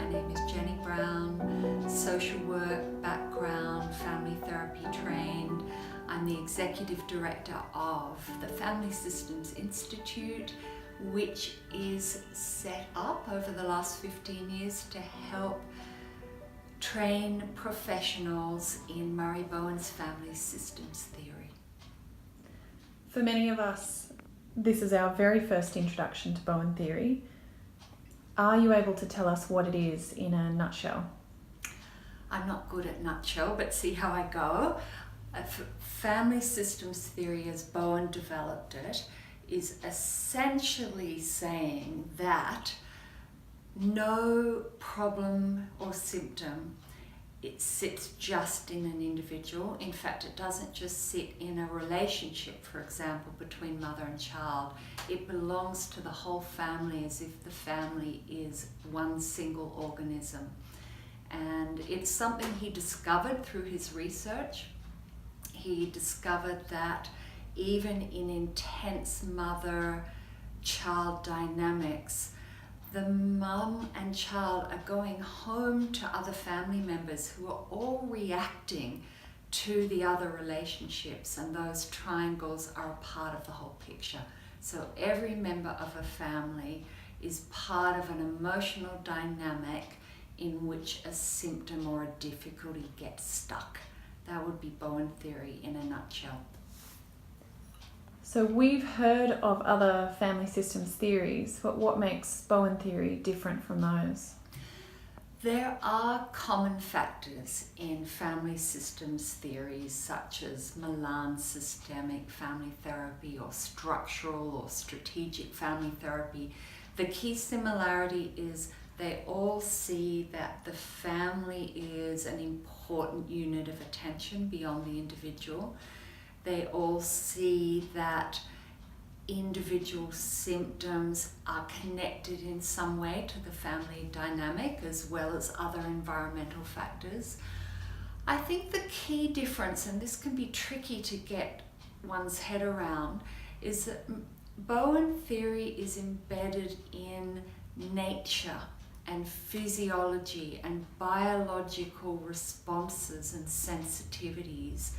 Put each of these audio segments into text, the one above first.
My name is Jenny Brown, social work background, family therapy trained. I'm the executive director of the Family Systems Institute, which is set up over the last 15 years to help train professionals in Murray Bowen's family systems theory. For many of us, this is our very first introduction to Bowen Theory. Are you able to tell us what it is in a nutshell? I'm not good at nutshell, but see how I go. Family systems theory, as Bowen developed it, is essentially saying that no problem or symptom, it sits just in an individual. In fact, it doesn't just sit in a relationship, for example, between mother and child. It belongs to the whole family as if the family is one single organism. And it's something he discovered through his research. He discovered that even in intense mother-child dynamics, the mum and child are going home to other family members who are all reacting to the other relationships, and those triangles are a part of the whole picture. So every member of a family is part of an emotional dynamic in which a symptom or a difficulty gets stuck. That would be Bowen Theory in a nutshell. So we've heard of other family systems theories, but what makes Bowen Theory different from those? There are common factors in family systems theories, such as Milan systemic family therapy or structural or strategic family therapy. The key similarity is they all see that the family is an important unit of attention beyond the individual. They all see that individual symptoms are connected in some way to the family dynamic as well as other environmental factors. I think the key difference, and this can be tricky to get one's head around, is that Bowen Theory is embedded in nature and physiology and biological responses and sensitivities.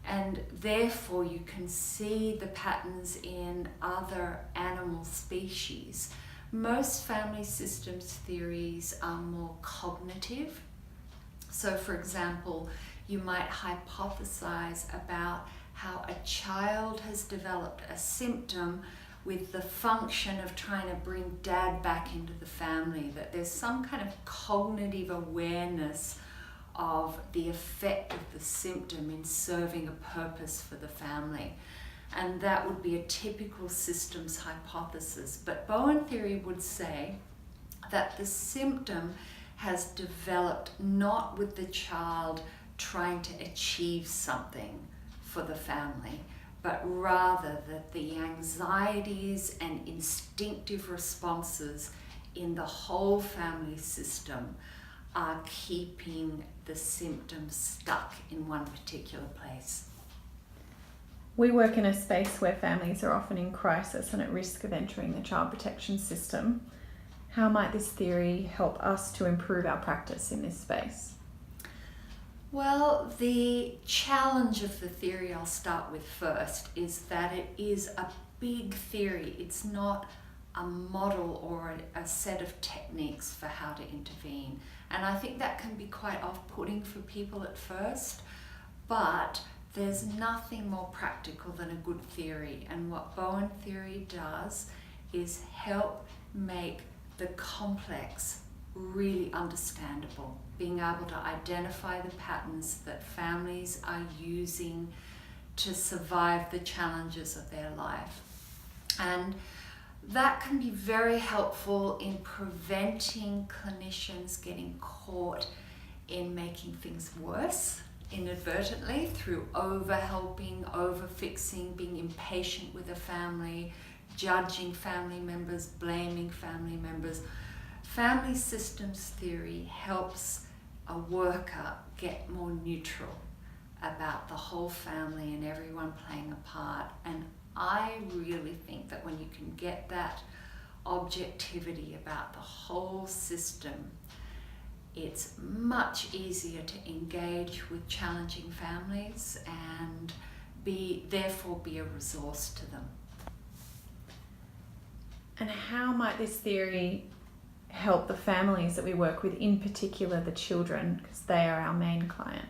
And therefore you can see the patterns in other animal species. Most family systems theories are more cognitive. So for example, you might hypothesize about how a child has developed a symptom with the function of trying to bring dad back into the family, that there's some kind of cognitive awareness of the effect of the symptom in serving a purpose for the family. And that would be a typical systems hypothesis. But Bowen Theory would say that the symptom has developed not with the child trying to achieve something for the family, but rather that the anxieties and instinctive responses in the whole family system are keeping the symptoms stuck in one particular place. We work in a space where families are often in crisis and at risk of entering the child protection system. How might this theory help us to improve our practice in this space? Well, the challenge of the theory I'll start with first is that it is a big theory. It's not a model or a set of techniques for how to intervene. And I think that can be quite off-putting for people at first, but there's nothing more practical than a good theory. And what Bowen Theory does is help make the complex really understandable, being able to identify the patterns that families are using to survive the challenges of their life. And that can be very helpful in preventing clinicians getting caught in making things worse inadvertently through over-helping, over-fixing, being impatient with a family, judging family members, blaming family members. Family systems theory helps a worker get more neutral about the whole family and everyone playing a part. And I really think that when you can get that objectivity about the whole system, it's much easier to engage with challenging families and therefore be a resource to them. And how might this theory help the families that we work with, in particular the children, because they are our main client?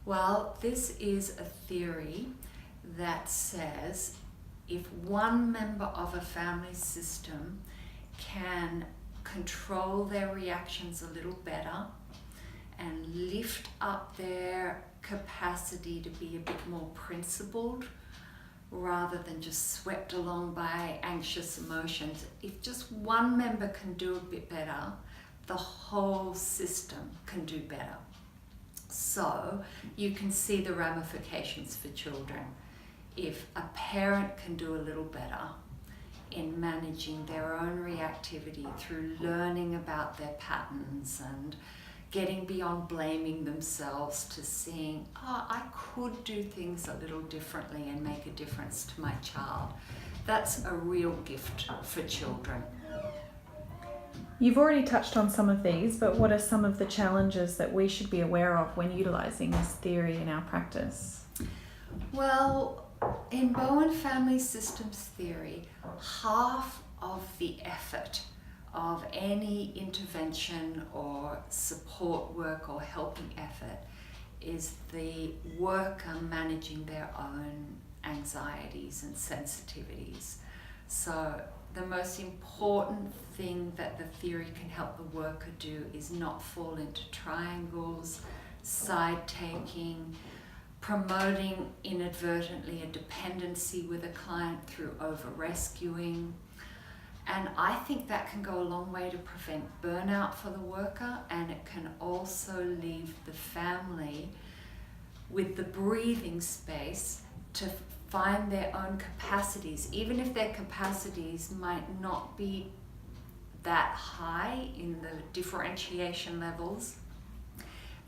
Well, this is a theory that says if one member of a family system can control their reactions a little better and lift up their capacity to be a bit more principled rather than just swept along by anxious emotions, if just one member can do a bit better, the whole system can do better. So you can see the ramifications for children. If a parent can do a little better in managing their own reactivity through learning about their patterns and getting beyond blaming themselves to seeing, I could do things a little differently and make a difference to my child. That's a real gift for children. You've already touched on some of these, but what are some of the challenges that we should be aware of when utilising this theory in our practice? Well, in Bowen Family Systems Theory, half of the effort of any intervention or support work or helping effort is the worker managing their own anxieties and sensitivities. So the most important thing that the theory can help the worker do is not fall into triangles, side-taking, promoting inadvertently a dependency with a client through over-rescuing. And I think that can go a long way to prevent burnout for the worker, and it can also leave the family with the breathing space to find their own capacities, even if their capacities might not be that high in the differentiation levels.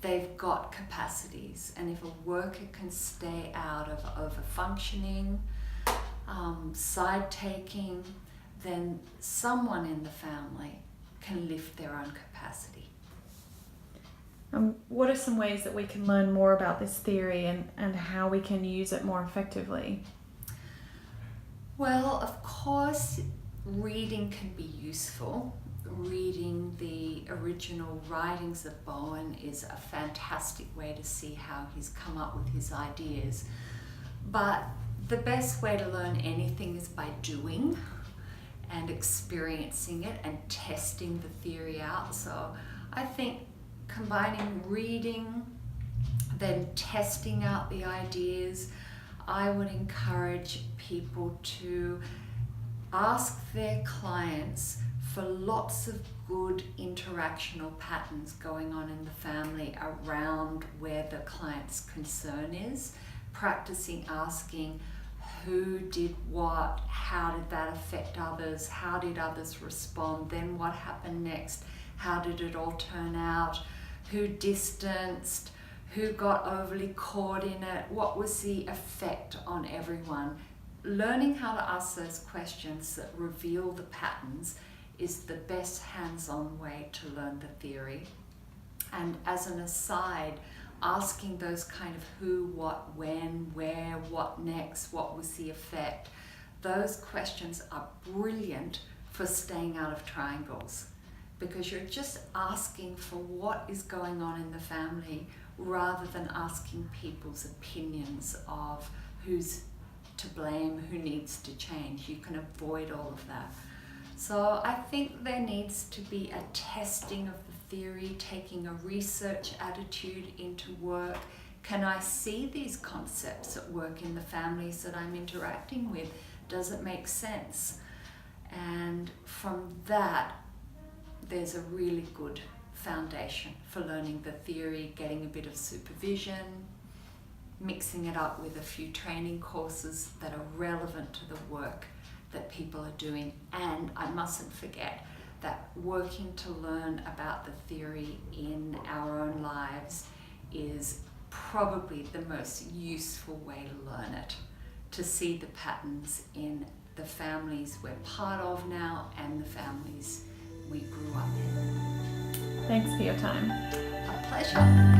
They've got capacities, and if a worker can stay out of over-functioning, side-taking, then someone in the family can lift their own capacity. What are some ways that we can learn more about this theory and how we can use it more effectively? Well, of course, reading can be useful. Reading the original writings of Bowen is a fantastic way to see how he's come up with his ideas. But the best way to learn anything is by doing and experiencing it and testing the theory out. So I think combining reading, then testing out the ideas, I would encourage people to ask their clients for lots of good interactional patterns going on in the family around where the client's concern is, practicing asking who did what, how did that affect others, how did others respond, then what happened next, how did it all turn out, who distanced, who got overly caught in it, what was the effect on everyone. Learning how to ask those questions that reveal the patterns is the best hands-on way to learn the theory. And as an aside, asking those kind of who, what, when, where, what next, what was the effect, those questions are brilliant for staying out of triangles, because you're just asking for what is going on in the family rather than asking people's opinions of who's to blame, who needs to change. You can avoid all of that. So I think there needs to be a testing of the theory, taking a research attitude into work. Can I see these concepts at work in the families that I'm interacting with? Does it make sense? And from that, there's a really good foundation for learning the theory, getting a bit of supervision, mixing it up with a few training courses that are relevant to the work that people are doing. And I mustn't forget that working to learn about the theory in our own lives is probably the most useful way to learn it, to see the patterns in the families we're part of now and the families we grew up in. Thanks for your time. A pleasure.